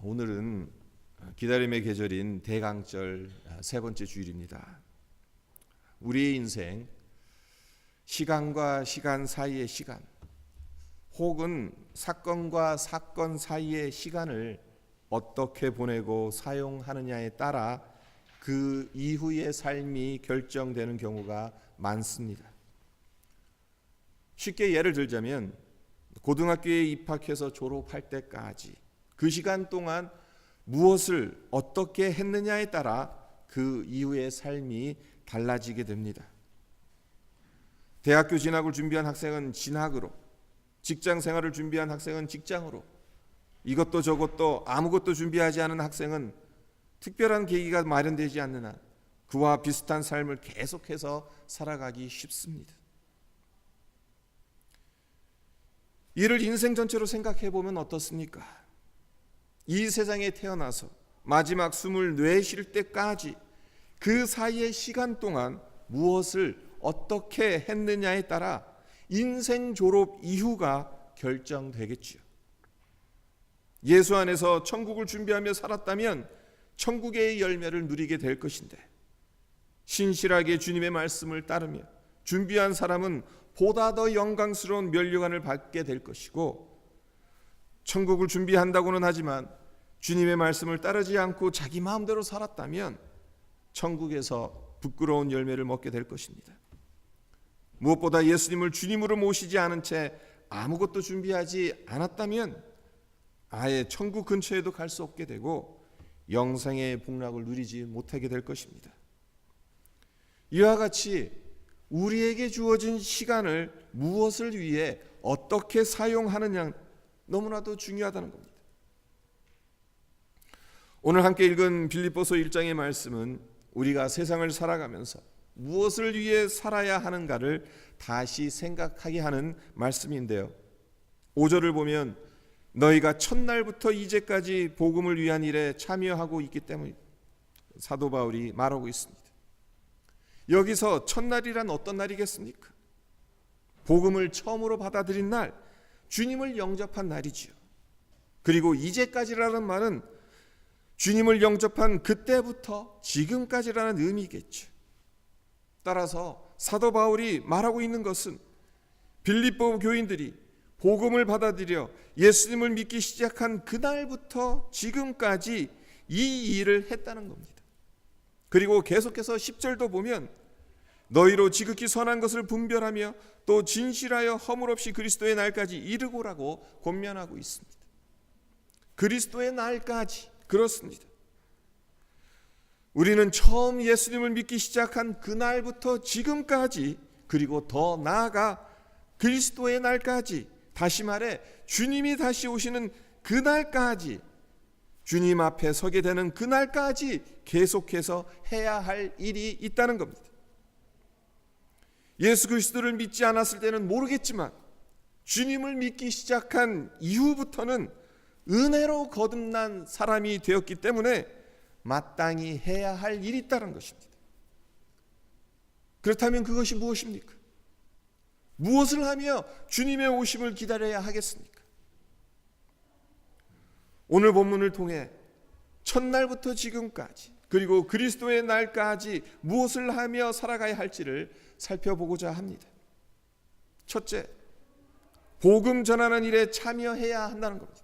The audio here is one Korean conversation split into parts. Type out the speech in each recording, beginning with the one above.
오늘은 기다림의 계절인 대강절 세 번째 주일입니다. 우리의 인생, 시간과 시간 사이의 시간, 혹은 사건과 사건 사이의 시간을 어떻게 보내고 사용하느냐에 따라 그 이후의 삶이 결정되는 경우가 많습니다. 쉽게 예를 들자면 고등학교에 입학해서 졸업할 때까지 그 시간 동안 무엇을 어떻게 했느냐에 따라 그 이후의 삶이 달라지게 됩니다. 대학교 진학을 준비한 학생은 진학으로, 직장 생활을 준비한 학생은 직장으로, 이것도 저것도 아무것도 준비하지 않은 학생은 특별한 계기가 마련되지 않는 한 그와 비슷한 삶을 계속해서 살아가기 쉽습니다. 이를 인생 전체로 생각해 보면 어떻습니까? 이 세상에 태어나서 마지막 숨을 내쉴 때까지 그 사이의 시간 동안 무엇을 어떻게 했느냐에 따라 인생 졸업 이후가 결정되겠지요. 예수 안에서 천국을 준비하며 살았다면 천국의 열매를 누리게 될 것인데, 신실하게 주님의 말씀을 따르며 준비한 사람은 보다 더 영광스러운 면류관을 받게 될 것이고, 천국을 준비한다고는 하지만 주님의 말씀을 따르지 않고 자기 마음대로 살았다면 천국에서 부끄러운 열매를 먹게 될 것입니다. 무엇보다 예수님을 주님으로 모시지 않은 채 아무것도 준비하지 않았다면 아예 천국 근처에도 갈 수 없게 되고 영생의 복락을 누리지 못하게 될 것입니다. 이와 같이 우리에게 주어진 시간을 무엇을 위해 어떻게 사용하느냐 너무나도 중요하다는 겁니다. 오늘 함께 읽은 빌립보서 1장의 말씀은 우리가 세상을 살아가면서 무엇을 위해 살아야 하는가를 다시 생각하게 하는 말씀인데요. 5절을 보면 너희가 첫날부터 이제까지 복음을 위한 일에 참여하고 있기 때문에 사도 바울이 말하고 있습니다. 여기서 첫날이란 어떤 날이겠습니까? 복음을 처음으로 받아들인 날, 주님을 영접한 날이지요. 그리고 이제까지라는 말은 주님을 영접한 그때부터 지금까지라는 의미겠죠. 따라서 사도 바울이 말하고 있는 것은 빌립보 교인들이 복음을 받아들여 예수님을 믿기 시작한 그날부터 지금까지 이 일을 했다는 겁니다. 그리고 계속해서 10절도 보면 너희로 지극히 선한 것을 분별하며 또 진실하여 허물 없이 그리스도의 날까지 이르고라고 권면하고 있습니다. 그리스도의 날까지, 그렇습니다. 우리는 처음 예수님을 믿기 시작한 그날부터 지금까지, 그리고 더 나아가 그리스도의 날까지, 다시 말해 주님이 다시 오시는 그날까지, 주님 앞에 서게 되는 그날까지 계속해서 해야 할 일이 있다는 겁니다. 예수 그리스도를 믿지 않았을 때는 모르겠지만 주님을 믿기 시작한 이후부터는 은혜로 거듭난 사람이 되었기 때문에 마땅히 해야 할 일이 있다는 것입니다. 그렇다면 그것이 무엇입니까? 무엇을 하며 주님의 오심을 기다려야 하겠습니까? 오늘 본문을 통해 첫날부터 지금까지, 그리고 그리스도의 날까지 무엇을 하며 살아가야 할지를 살펴보고자 합니다. 첫째, 복음 전하는 일에 참여해야 한다는 겁니다.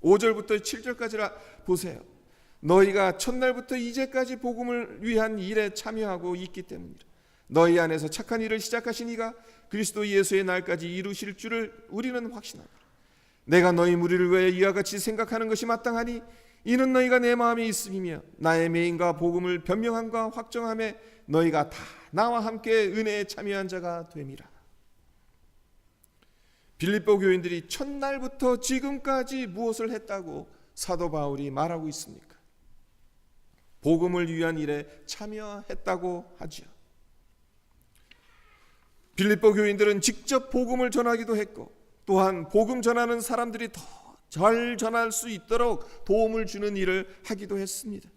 5절부터 7절까지 보세요. 너희가 첫날부터 이제까지 복음을 위한 일에 참여하고 있기 때문이라. 너희 안에서 착한 일을 시작하신 이가 그리스도 예수의 날까지 이루실 줄을 우리는 확신하노라. 내가 너희 무리를 위해 이와 같이 생각하는 것이 마땅하니 이는 너희가 내 마음에 있음이며 나의 매인과 복음을 변명함과 확정함에 너희가 다 나와 함께 은혜에 참여한 자가 됨이라. 빌립보 교인들이 첫날부터 지금까지 무엇을 했다고 사도 바울이 말하고 있습니까? 복음을 위한 일에 참여했다고 하죠. 빌립보 교인들은 직접 복음을 전하기도 했고, 또한 복음 전하는 사람들이 더 잘 전할 수 있도록 도움을 주는 일을 하기도 했습니다.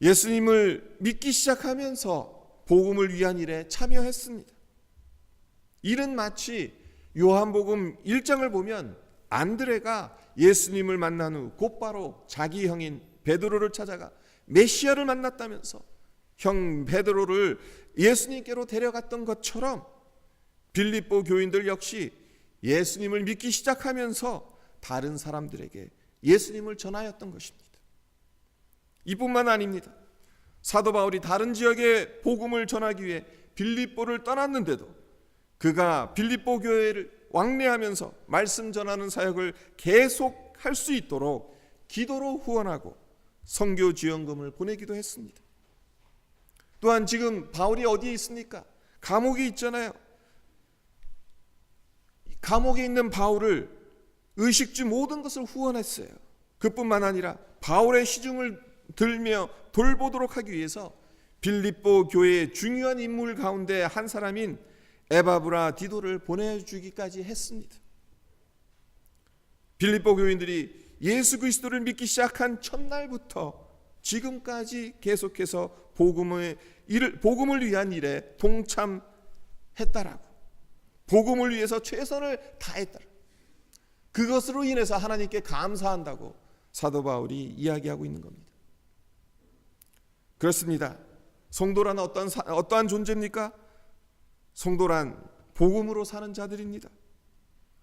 예수님을 믿기 시작하면서 복음을 위한 일에 참여했습니다. 이는 마치 요한복음 1장을 보면 안드레가 예수님을 만난 후 곧바로 자기 형인 베드로를 찾아가 메시아를 만났다면서 형 베드로를 예수님께로 데려갔던 것처럼 빌립보 교인들 역시 예수님을 믿기 시작하면서 다른 사람들에게 예수님을 전하였던 것입니다. 이뿐만 아닙니다. 사도 바울이 다른 지역에 복음을 전하기 위해 빌립보를 떠났는데도 그가 빌립보 교회를 왕래하면서 말씀 전하는 사역을 계속할 수 있도록 기도로 후원하고 선교 지원금을 보내기도 했습니다. 또한 지금 바울이 어디에 있습니까? 감옥에 있잖아요. 감옥에 있는 바울을 의식주 모든 것을 후원했어요. 그뿐만 아니라 바울의 시중을 들며 돌보도록 하기 위해서 빌립보 교회의 중요한 인물 가운데 한 사람인 에바브라 디도를 보내주기까지 했습니다. 빌립보 교인들이 예수 그리스도를 믿기 시작한 첫날부터 지금까지 계속해서 복음을 위한 일에 동참했다라고, 복음을 위해서 최선을 다했다라고, 그것으로 인해서 하나님께 감사한다고 사도 바울이 이야기하고 있는 겁니다. 그렇습니다. 성도란 어떠한 존재입니까? 성도란 복음으로 사는 자들입니다.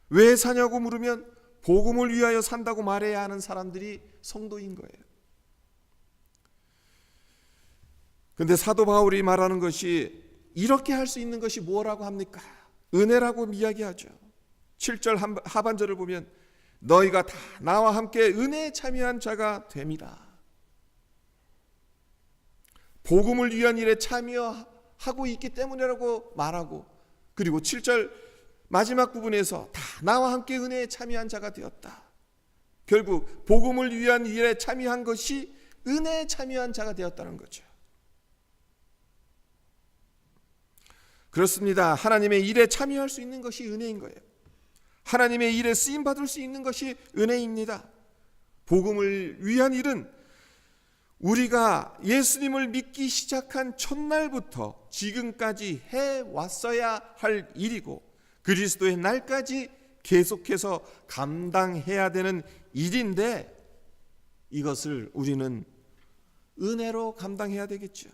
왜 사냐고 물으면 복음을 위하여 산다고 말해야 하는 사람들이 성도인 거예요. 그런데 사도 바울이 말하는 것이 이렇게 할 수 있는 것이 뭐라고 합니까? 은혜라고 이야기하죠. 7절 하반절을 보면 너희가 다 나와 함께 은혜에 참여한 자가 됩니다. 복음을 위한 일에 참여하고 있기 때문이라고 말하고, 그리고 7절 마지막 부분에서 다 나와 함께 은혜에 참여한 자가 되었다. 결국 복음을 위한 일에 참여한 것이 은혜에 참여한 자가 되었다는 거죠. 그렇습니다. 하나님의 일에 참여할 수 있는 것이 은혜인 거예요. 하나님의 일에 쓰임받을 수 있는 것이 은혜입니다. 복음을 위한 일은 우리가 예수님을 믿기 시작한 첫날부터 지금까지 해왔어야 할 일이고, 그리스도의 날까지 계속해서 감당해야 되는 일인데, 이것을 우리는 은혜로 감당해야 되겠죠.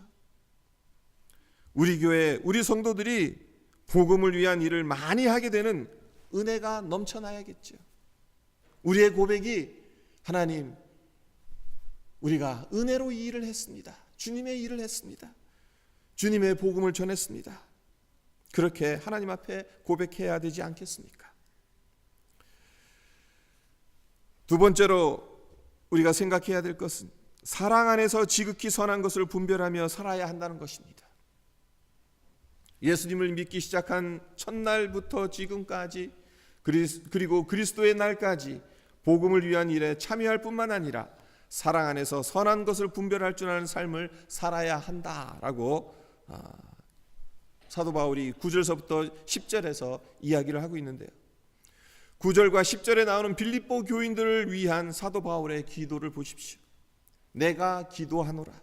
우리 교회, 우리 성도들이 복음을 위한 일을 많이 하게 되는 은혜가 넘쳐나야겠죠. 우리의 고백이 하나님, 우리가 은혜로 이 일을 했습니다. 주님의 일을 했습니다. 주님의 복음을 전했습니다. 그렇게 하나님 앞에 고백해야 되지 않겠습니까? 두 번째로 우리가 생각해야 될 것은 사랑 안에서 지극히 선한 것을 분별하며 살아야 한다는 것입니다. 예수님을 믿기 시작한 첫날부터 지금까지, 그리고 그리스도의 날까지 복음을 위한 일에 참여할 뿐만 아니라 사랑 안에서 선한 것을 분별할 줄 아는 삶을 살아야 한다라고 사도 바울이 9절서부터 10절에서 이야기를 하고 있는데요. 9절과 10절에 나오는 빌립보 교인들을 위한 사도 바울의 기도를 보십시오. 내가 기도하노라.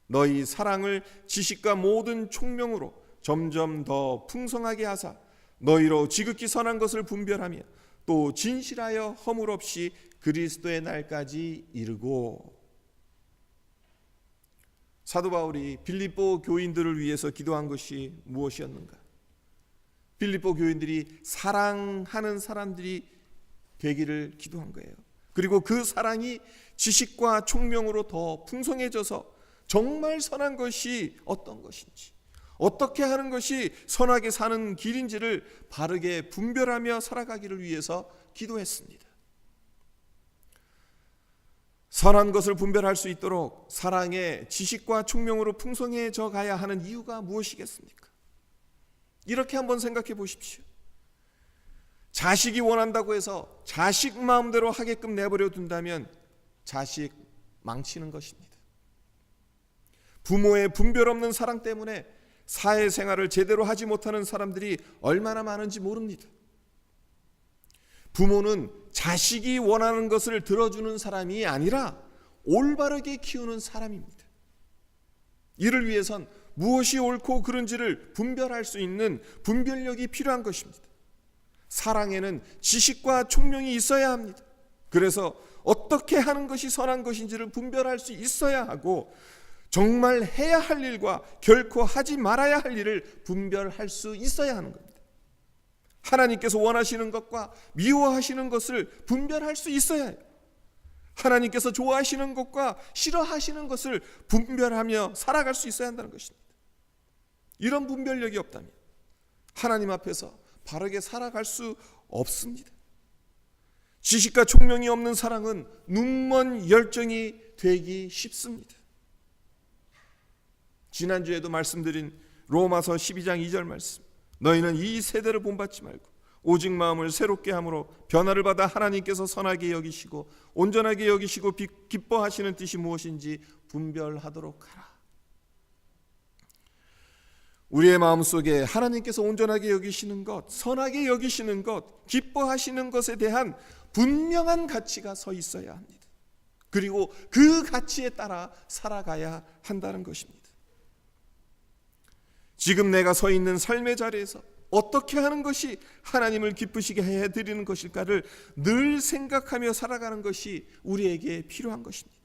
너희 사랑을 지식과 모든 총명으로 점점 더 풍성하게 하사 너희로 지극히 선한 것을 분별하며 또 진실하여 허물 없이 그리스도의 날까지 이르고. 사도 바울이 빌립보 교인들을 위해서 기도한 것이 무엇이었는가? 빌립보 교인들이 사랑하는 사람들이 되기를 기도한 거예요. 그리고 그 사랑이 지식과 총명으로 더 풍성해져서 정말 선한 것이 어떤 것인지, 어떻게 하는 것이 선하게 사는 길인지를 바르게 분별하며 살아가기를 위해서 기도했습니다. 선한 것을 분별할 수 있도록 사랑의 지식과 총명으로 풍성해져 가야 하는 이유가 무엇이겠습니까? 이렇게 한번 생각해 보십시오. 자식이 원한다고 해서 자식 마음대로 하게끔 내버려 둔다면 자식 망치는 것입니다. 부모의 분별 없는 사랑 때문에 사회생활을 제대로 하지 못하는 사람들이 얼마나 많은지 모릅니다. 부모는 자식이 원하는 것을 들어주는 사람이 아니라 올바르게 키우는 사람입니다. 이를 위해선 무엇이 옳고 그른지를 분별할 수 있는 분별력이 필요한 것입니다. 사랑에는 지식과 총명이 있어야 합니다. 그래서 어떻게 하는 것이 선한 것인지를 분별할 수 있어야 하고, 정말 해야 할 일과 결코 하지 말아야 할 일을 분별할 수 있어야 하는 겁니다. 하나님께서 원하시는 것과 미워하시는 것을 분별할 수 있어야 해요. 하나님께서 좋아하시는 것과 싫어하시는 것을 분별하며 살아갈 수 있어야 한다는 것입니다. 이런 분별력이 없다면 하나님 앞에서 바르게 살아갈 수 없습니다. 지식과 총명이 없는 사랑은 눈먼 열정이 되기 쉽습니다. 지난주에도 말씀드린 로마서 12장 2절 말씀, 너희는 이 세대를 본받지 말고 오직 마음을 새롭게 함으로 변화를 받아 하나님께서 선하게 여기시고 온전하게 여기시고 기뻐하시는 뜻이 무엇인지 분별하도록 하라. 우리의 마음속에 하나님께서 온전하게 여기시는 것, 선하게 여기시는 것, 기뻐하시는 것에 대한 분명한 가치가 서 있어야 합니다. 그리고 그 가치에 따라 살아가야 한다는 것입니다. 지금 내가 서 있는 삶의 자리에서 어떻게 하는 것이 하나님을 기쁘시게 해드리는 것일까를 늘 생각하며 살아가는 것이 우리에게 필요한 것입니다.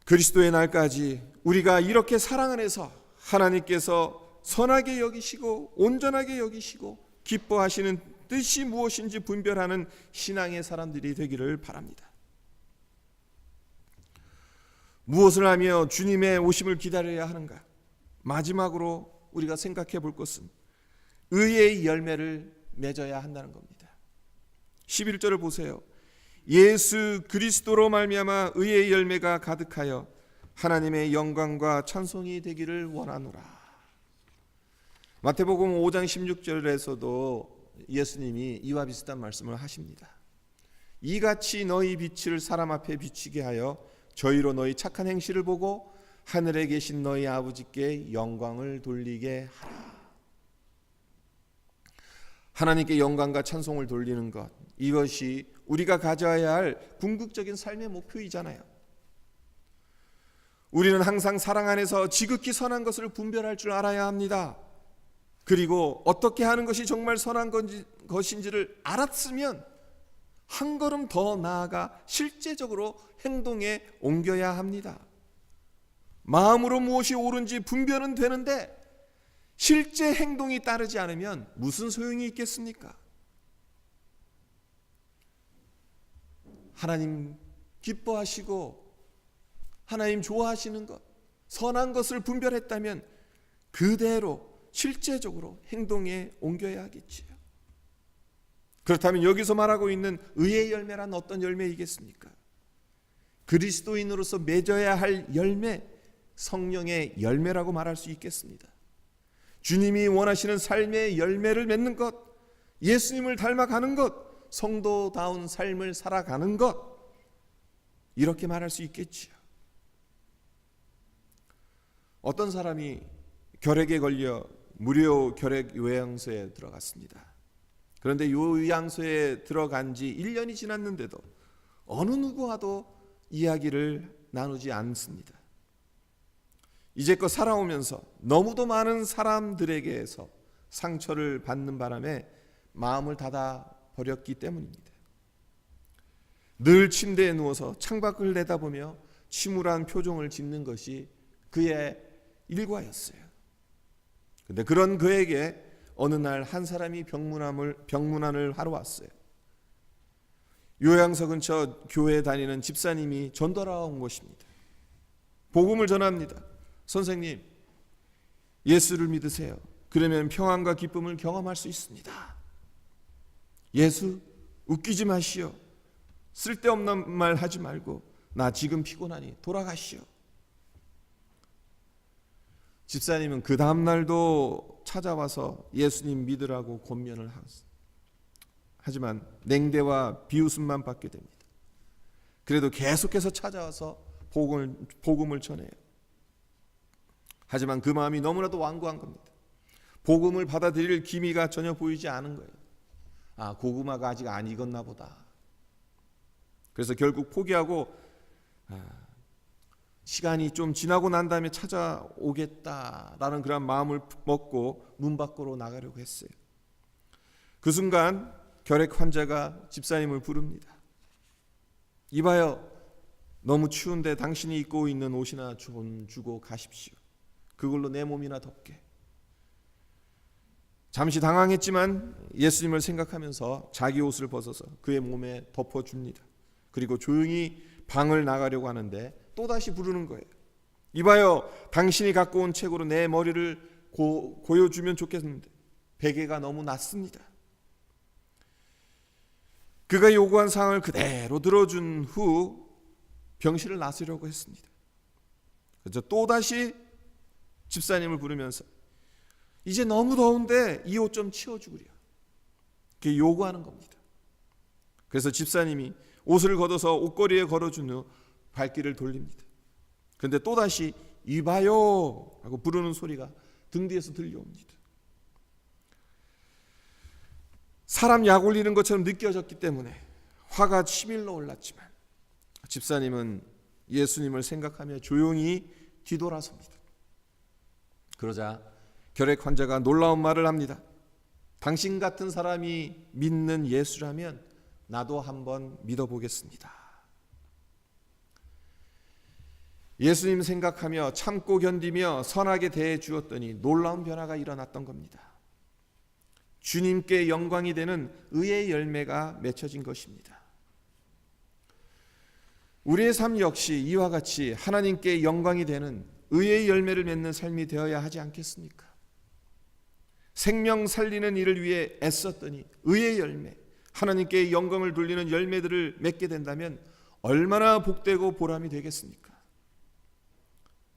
그리스도의 날까지 우리가 이렇게 사랑 안에서 하나님께서 선하게 여기시고 온전하게 여기시고 기뻐하시는 뜻이 무엇인지 분별하는 신앙의 사람들이 되기를 바랍니다. 무엇을 하며 주님의 오심을 기다려야 하는가? 마지막으로 우리가 생각해 볼 것은 의의 열매를 맺어야 한다는 겁니다. 11절을 보세요. 예수 그리스도로 말미암아 의의 열매가 가득하여 하나님의 영광과 찬송이 되기를 원하노라. 마태복음 5장 16절에서도 예수님이 이와 비슷한 말씀을 하십니다. 이같이 너희 빛을 사람 앞에 비치게 하여 저희로 너희 착한 행실을 보고 하늘에 계신 너희 아버지께 영광을 돌리게 하라. 하나님께 영광과 찬송을 돌리는 것, 이것이 우리가 가져야 할 궁극적인 삶의 목표이잖아요. 우리는 항상 사랑 안에서 지극히 선한 것을 분별할 줄 알아야 합니다. 그리고 어떻게 하는 것이 정말 선한 것인지를 알았으면 한 걸음 더 나아가 실제적으로 행동에 옮겨야 합니다. 마음으로 무엇이 옳은지 분별은 되는데 실제 행동이 따르지 않으면 무슨 소용이 있겠습니까? 하나님 기뻐하시고 하나님 좋아하시는 것, 선한 것을 분별했다면 그대로 실제적으로 행동에 옮겨야 하겠지요. 그렇다면 여기서 말하고 있는 의의 열매란 어떤 열매이겠습니까? 그리스도인으로서 맺어야 할 열매, 성령의 열매라고 말할 수 있겠습니다. 주님이 원하시는 삶의 열매를 맺는 것, 예수님을 닮아가는 것, 성도다운 삶을 살아가는 것, 이렇게 말할 수 있겠지요. 어떤 사람이 결핵에 걸려 무료 결핵 요양소에 들어갔습니다. 그런데 요양소에 들어간 지 1년이 지났는데도 어느 누구와도 이야기를 나누지 않습니다. 이제껏 살아오면서 너무도 많은 사람들에게서 상처를 받는 바람에 마음을 닫아 버렸기 때문입니다. 늘 침대에 누워서 창밖을 내다보며 침울한 표정을 짓는 것이 그의 일과였어요. 그런데 그런 그에게 어느 날 한 사람이 병문안을 하러 왔어요. 요양소 근처 교회에 다니는 집사님이 전도하러 온 것입니다. 복음을 전합니다. 선생님, 예수를 믿으세요. 그러면 평안과 기쁨을 경험할 수 있습니다. 예수, 웃기지 마시오. 쓸데없는 말 하지 말고 나 지금 피곤하니 돌아가시오. 집사님은 그 다음 날도 찾아와서 예수님 믿으라고 권면을 하지만 냉대와 비웃음만 받게 됩니다. 그래도 계속해서 찾아와서 복음을 전해요. 하지만 그 마음이 너무나도 완고한 겁니다. 복음을 받아들일 기미가 전혀 보이지 않은 거예요. 아, 고구마가 아직 안 익었나 보다. 그래서 결국 포기하고 시간이 좀 지나고 난 다음에 찾아오겠다라는 그런 마음을 먹고 문 밖으로 나가려고 했어요. 그 순간 결핵 환자가 집사님을 부릅니다. 이봐요, 너무 추운데 당신이 입고 있는 옷이나 좀 주고 가십시오. 그걸로 내 몸이나 덮게. 잠시 당황했지만 예수님을 생각하면서 자기 옷을 벗어서 그의 몸에 덮어줍니다. 그리고 조용히 방을 나가려고 하는데 또다시 부르는 거예요. 이봐요, 당신이 갖고 온 책으로 내 머리를 고여주면 좋겠는데 베개가 너무 낮습니다. 그가 요구한 사항을 그대로 들어준 후 병실을 나서려고 했습니다. 그래서 또다시 집사님을 부르면서 이제 너무 더운데 이 옷 좀 치워주구려. 그게 요구하는 겁니다. 그래서 집사님이 옷을 걷어서 옷걸이에 걸어준 후 발길을 돌립니다. 그런데 또다시 이봐요 하고 부르는 소리가 등 뒤에서 들려옵니다. 사람 약 올리는 것처럼 느껴졌기 때문에 화가 치밀러 올랐지만 집사님은 예수님을 생각하며 조용히 뒤돌아섭니다. 그러자 결핵 환자가 놀라운 말을 합니다. 당신 같은 사람이 믿는 예수라면 나도 한번 믿어보겠습니다. 예수님 생각하며 참고 견디며 선하게 대해 주었더니 놀라운 변화가 일어났던 겁니다. 주님께 영광이 되는 의의 열매가 맺혀진 것입니다. 우리의 삶 역시 이와 같이 하나님께 영광이 되는 의의 열매를 맺는 삶이 되어야 하지 않겠습니까? 생명 살리는 일을 위해 애썼더니 의의 열매, 하나님께 영광을 돌리는 열매들을 맺게 된다면 얼마나 복되고 보람이 되겠습니까?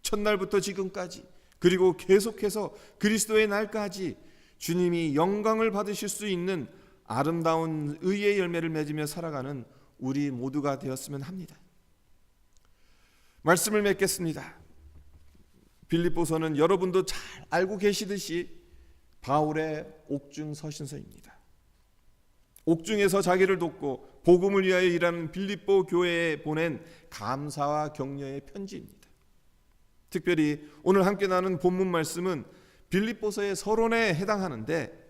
첫날부터 지금까지 그리고 계속해서 그리스도의 날까지 주님이 영광을 받으실 수 있는 아름다운 의의 열매를 맺으며 살아가는 우리 모두가 되었으면 합니다. 말씀을 맺겠습니다. 빌립보서는 여러분도 잘 알고 계시듯이 바울의 옥중 서신서입니다. 옥중에서 자기를 돕고 복음을 위하여 일하는 빌립보 교회에 보낸 감사와 격려의 편지입니다. 특별히 오늘 함께 나눈 본문 말씀은 빌립보서의 서론에 해당하는데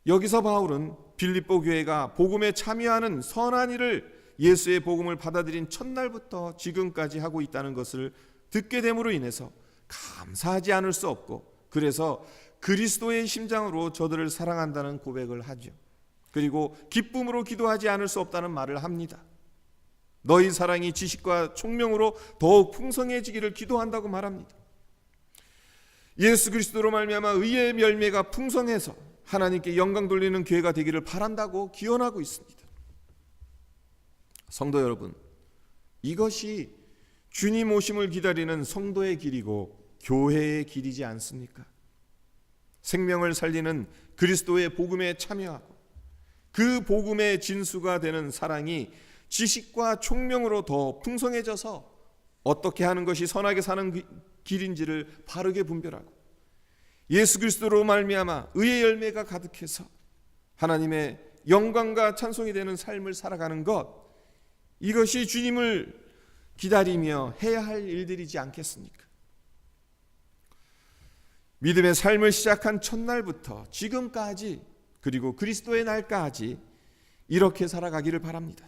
여기서 바울은 빌립보 교회가 복음에 참여하는 선한 일을 예수의 복음을 받아들인 첫날부터 지금까지 하고 있다는 것을 듣게 됨으로 인해서 감사하지 않을 수 없고 그래서 그리스도의 심장으로 저들을 사랑한다는 고백을 하죠. 그리고 기쁨으로 기도하지 않을 수 없다는 말을 합니다. 너희 사랑이 지식과 총명으로 더욱 풍성해지기를 기도한다고 말합니다. 예수 그리스도로 말미암아 의의 열매가 풍성해서 하나님께 영광 돌리는 교회가 되기를 바란다고 기원하고 있습니다. 성도 여러분, 이것이 주님 오심을 기다리는 성도의 길이고 교회의 길이지 않습니까? 생명을 살리는 그리스도의 복음에 참여하고 그 복음의 진수가 되는 사랑이 지식과 총명으로 더 풍성해져서 어떻게 하는 것이 선하게 사는 길인지를 바르게 분별하고 예수 그리스도로 말미암아 의의 열매가 가득해서 하나님의 영광과 찬송이 되는 삶을 살아가는 것, 이것이 주님을 기다리며 해야 할 일들이지 않겠습니까? 믿음의 삶을 시작한 첫날부터 지금까지 그리고 그리스도의 날까지 이렇게 살아가기를 바랍니다.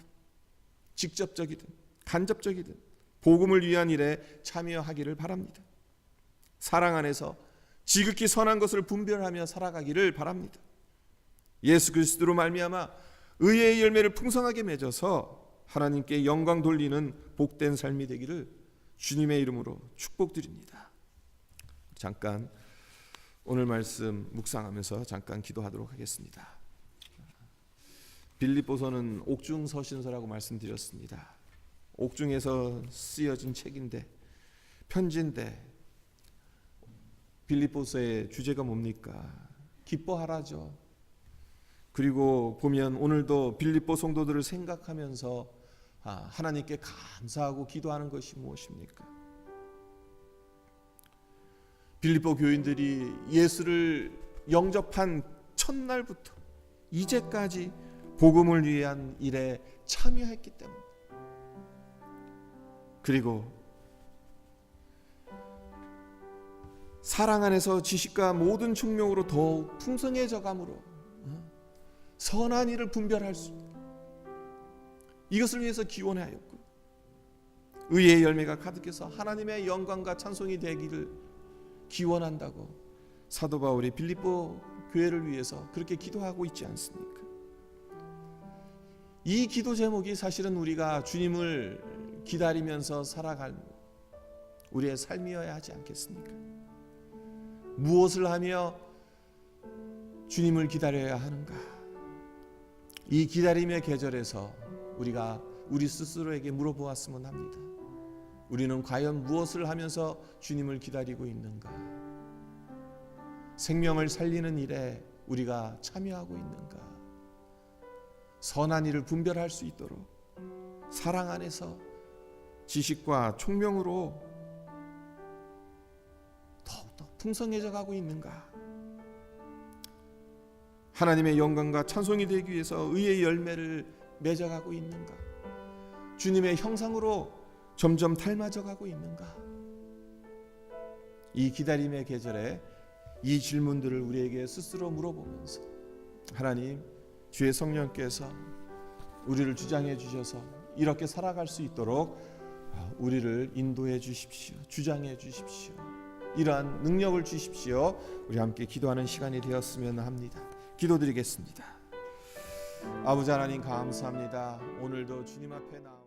직접적이든 간접적이든 복음을 위한 일에 참여하기를 바랍니다. 사랑 안에서 지극히 선한 것을 분별하며 살아가기를 바랍니다. 예수 그리스도로 말미암아 의의 열매를 풍성하게 맺어서 하나님께 영광 돌리는 복된 삶이 되기를 주님의 이름으로 축복드립니다. 잠깐 오늘 말씀 묵상하면서 잠깐 기도하도록 하겠습니다. 빌립보서는 옥중 서신서라고 말씀드렸습니다. 옥중에서 쓰여진 책인데, 편지인데 빌립보서의 주제가 뭡니까? 기뻐하라죠. 그리고 보면 오늘도 빌립보 성도들을 생각하면서 하나님께 감사하고 기도하는 것이 무엇입니까? 빌립보 교인들이 예수를 영접한 첫날부터 이제까지 복음을 위한 일에 참여했기 때문에, 그리고 사랑 안에서 지식과 모든 총명으로 더욱 풍성해져 감으로 선한 일을 분별할 수 있고, 이것을 위해서 기원하였고, 의의 열매가 가득해서 하나님의 영광과 찬송이 되기를 기원한다고 사도 바울이 빌립보 교회를 위해서 그렇게 기도하고 있지 않습니까? 이 기도 제목이 사실은 우리가 주님을 기다리면서 살아갈 우리의 삶이어야 하지 않겠습니까? 무엇을 하며 주님을 기다려야 하는가? 이 기다림의 계절에서 우리가 우리 스스로에게 물어보았으면 합니다. 우리는 과연 무엇을 하면서 주님을 기다리고 있는가? 생명을 살리는 일에 우리가 참여하고 있는가? 선한 일을 분별할 수 있도록 사랑 안에서 지식과 총명으로 더욱더 풍성해져 가고 있는가? 하나님의 영광과 찬송이 되기 위해서 의의 열매를 맺어가고 있는가? 주님의 형상으로 점점 닮아져 가고 있는가? 이 기다림의 계절에 이 질문들을 우리에게 스스로 물어보면서 하나님, 주의 성령께서 우리를 주장해 주셔서 이렇게 살아갈 수 있도록 우리를 인도해 주십시오. 주장해 주십시오. 이러한 능력을 주십시오. 우리 함께 기도하는 시간이 되었으면 합니다. 기도드리겠습니다. 아버지 하나님, 감사합니다. 오늘도 주님 앞에 나와